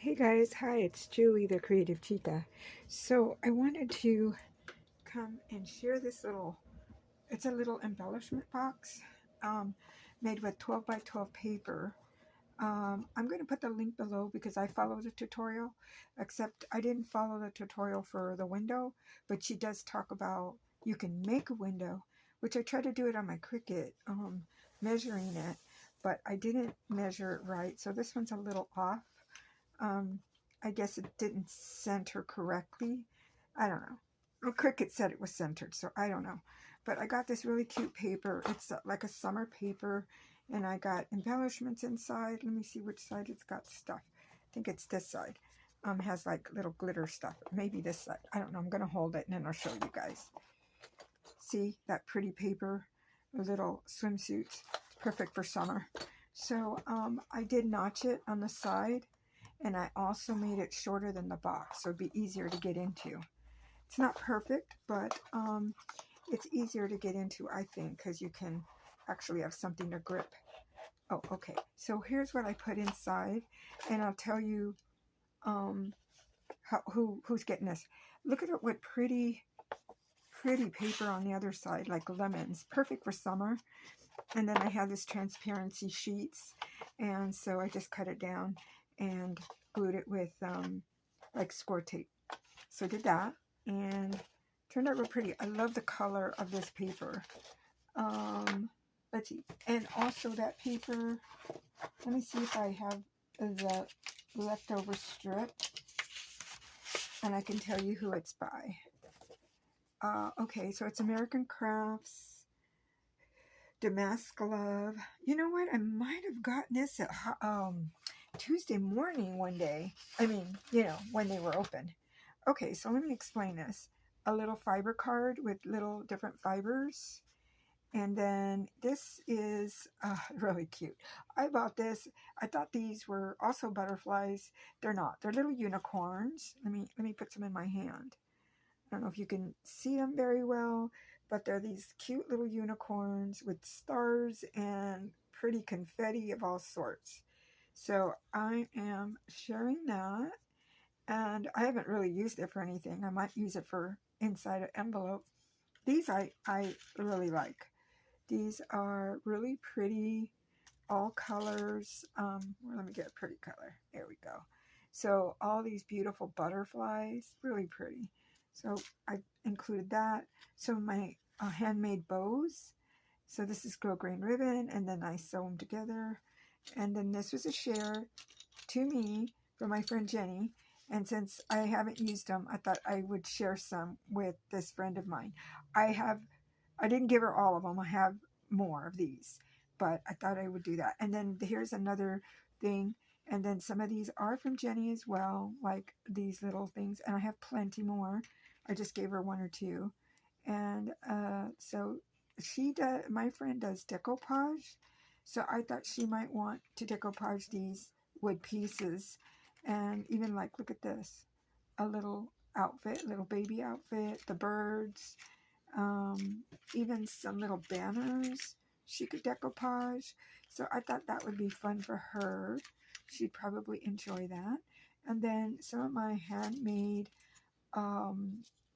Hey guys, hi, it's Julie, the Creative Chica. So I wanted to come and share this it's a little embellishment box made with 12 by 12 paper. I'm going to put the link below because I followed the tutorial, except I didn't follow the tutorial for the window, but she does talk about you can make a window, which I tried to do it on my Cricut, measuring it, but I didn't measure it right, so this one's a little off. Um, I guess it didn't center correctly. I don't know. Well, Cricket said it was centered, so I don't know. But I got this really cute paper. It's like a summer paper, and I got embellishments inside. Let me see which side it's got stuff. I think it's this side. Has like little glitter stuff. Maybe this side. I don't know. I'm going to hold it, and then I'll show you guys. See that pretty paper? Little swimsuits. Perfect for summer. So I did notch it on the side. And I also made it shorter than the box, so it'd be easier to get into. It's not perfect, but it's easier to get into, I think, because you can actually have something to grip. Oh, okay. So here's what I put inside, and I'll tell you who's getting this. Look at it, what pretty paper on the other side, like lemons. Perfect for summer. And then I have this transparency sheets, and so I just cut it down and glued it with like score tape. So I did that, and turned out real pretty. I love the color of this paper. Let's see, and also that paper, let me see if I have the leftover strip, and I can tell you who it's by. Okay, so it's American Crafts Damask Love. You know what? I might have gotten this at Tuesday morning one day. I mean, you know, when they were open. Okay, so let me explain this. A little fiber card with little different fibers. And then this is really cute. I bought this. I thought these were also butterflies. They're not. They're little unicorns. Let me put some in my hand. I don't know if you can see them very well, but they're these cute little unicorns with stars and pretty confetti of all sorts. So I am sharing that, and I haven't really used it for anything. I might use it for inside an envelope. These I really like. These are really pretty, all colors. Let me get a pretty color. There we go. So all these beautiful butterflies, really pretty. So I included that. So my handmade bows. So this is girl grain ribbon, and then I sew them together. And then this was a share to me from my friend Jenny. And since I haven't used them, I thought I would share some with this friend of mine. I didn't give her all of them. I have more of these, but I thought I would do that. And then here's another thing. And then some of these are from Jenny as well, like these little things. And I have plenty more. I just gave her one or two. And so my friend does decoupage. So I thought she might want to decoupage these wood pieces. And even like, look at this, a little outfit, little baby outfit, the birds, even some little banners she could decoupage. So I thought that would be fun for her. She'd probably enjoy that. And then some of my handmade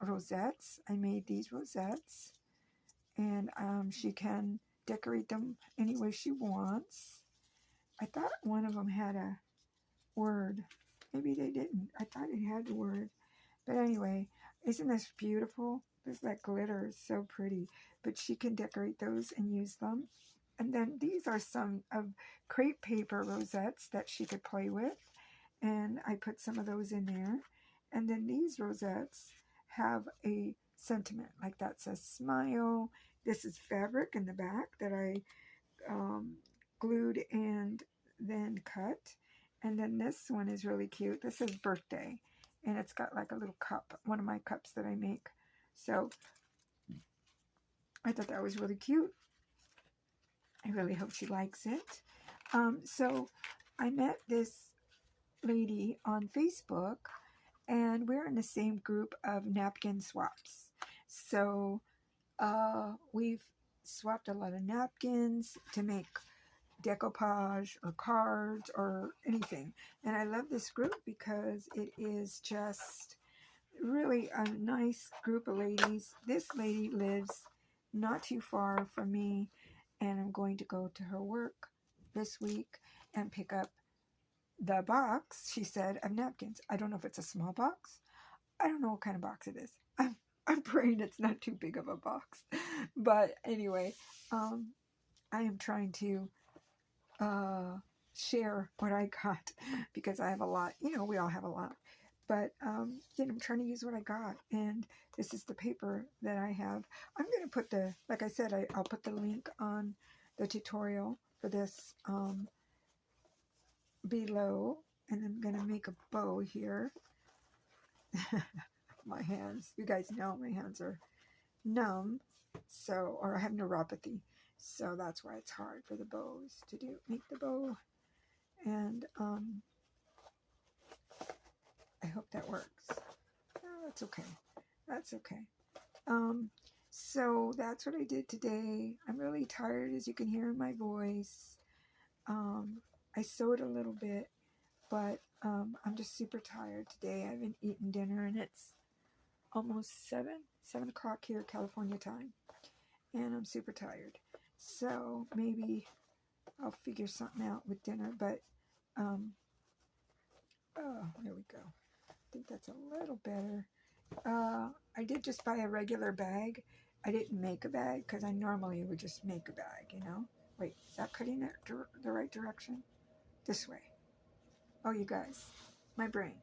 rosettes. I made these rosettes, and she can decorate them any way she wants. I thought one of them had a word. Maybe they didn't. I thought it had the word. But anyway, isn't this beautiful? This that glitter is so pretty. But she can decorate those and use them. And then these are some of crepe paper rosettes that she could play with. And I put some of those in there. And then these rosettes have a sentiment. Like that says smile. This is fabric in the back that I glued and then cut. And then this one is really cute. This is birthday. And it's got like a little cup. One of my cups that I make. So I thought that was really cute. I really hope she likes it. So I met this lady on Facebook, and we're in the same group of napkin swaps. So we've swapped a lot of napkins to make decoupage or cards or anything. And I love this group because it is just really a nice group of ladies. This lady lives not too far from me, and I'm going to go to her work this week and pick up the box, she said, of napkins. I don't know if it's a small box. I don't know what kind of box it is. I'm praying it's not too big of a box. But anyway, I am trying to share what I got because I have a lot. You know, we all have a lot. But, you know, I'm trying to use what I got. And this is the paper that I have. I'm going to put the, like I said, I'll put the link on the tutorial for this below. And I'm going to make a bow here. My hands, you guys know my hands are numb. So, or I have neuropathy. So that's why it's hard for the bows to do. Make the bow. And, I hope that works. Oh, that's okay. That's okay. So that's what I did today. I'm really tired, as you can hear in my voice. I sewed a little bit, but I'm just super tired today. I haven't eaten dinner, and it's almost 7 o'clock here, California time, and I'm super tired. So maybe I'll figure something out with dinner, but oh, there we go. I think that's a little better. I did just buy a regular bag. I didn't make a bag because I normally would just make a bag, you know. Wait, is that cutting it the right direction? This way. Oh, you guys, my brain.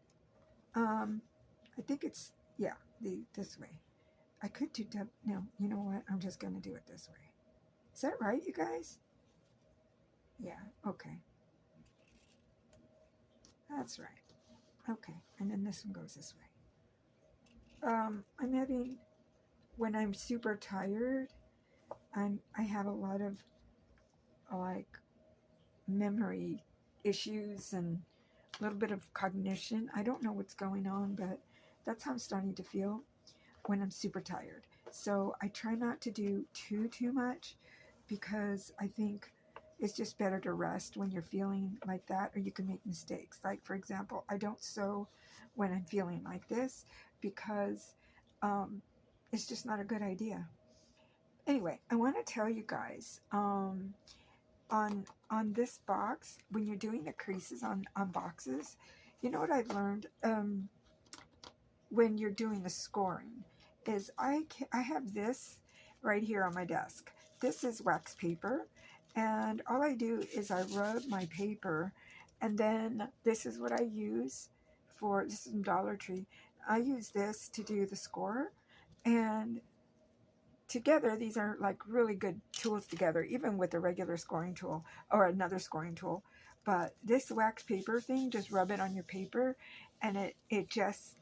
I think it's, yeah, this way. I could do, no, you know what? I'm just going to do it this way. Is that right, you guys? Yeah, okay. That's right. Okay, and then this one goes this way. I'm having, when I'm super tired, I have a lot of like memory issues and a little bit of cognition. I don't know what's going on, but that's how I'm starting to feel when I'm super tired. So I try not to do too much because I think it's just better to rest when you're feeling like that, or you can make mistakes. Like, for example, I don't sew when I'm feeling like this because it's just not a good idea. Anyway, I want to tell you guys, on this box, when you're doing the creases on boxes, you know what I've learned when you're doing the scoring is I have this right here on my desk. This is wax paper, and all I do is I rub my paper, and then this is what I use for, this is from Dollar Tree. I use this to do the score, and together these are like really good tools together, even with a regular scoring tool or another scoring tool. But this wax paper thing, just rub it on your paper, and it just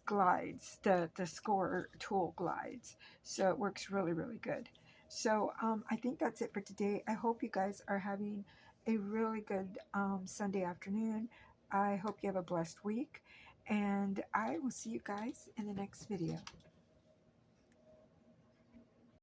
glides, the score tool glides, so it works really good. So I think that's it for today. I hope you guys are having a really good Sunday afternoon. I hope you have a blessed week, and I will see you guys in the next video.